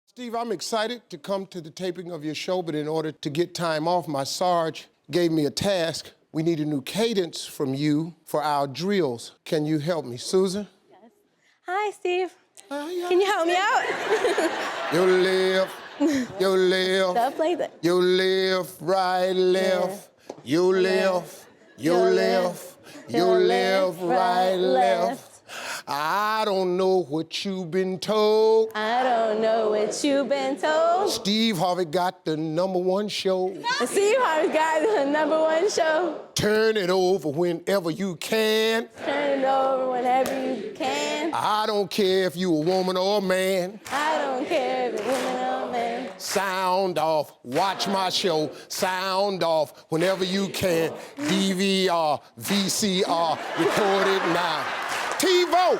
Steve, I'm excited to come to the taping of your show, but in order to get time off, my Sarge gave me a task. We need a new cadence from you for our drills. Can you help me, Susan? Yes. Hi, Steve. Hi. Can you help me out? Your left, your left. Stuff like that. Your left, right, left. Yeah. Your left, your left. Your left, right, left. I don't know what you've been told. I don't know what you've been told. Steve Harvey got the #1 show. Steve Harvey's got the #1 show. Turn it over whenever you can. Turn it over whenever you can. I don't care if you a woman or a man. I don't care if it's woman or man. Sound off, watch my show. Sound off whenever you can. DVR, VCR, record it now. TiVo!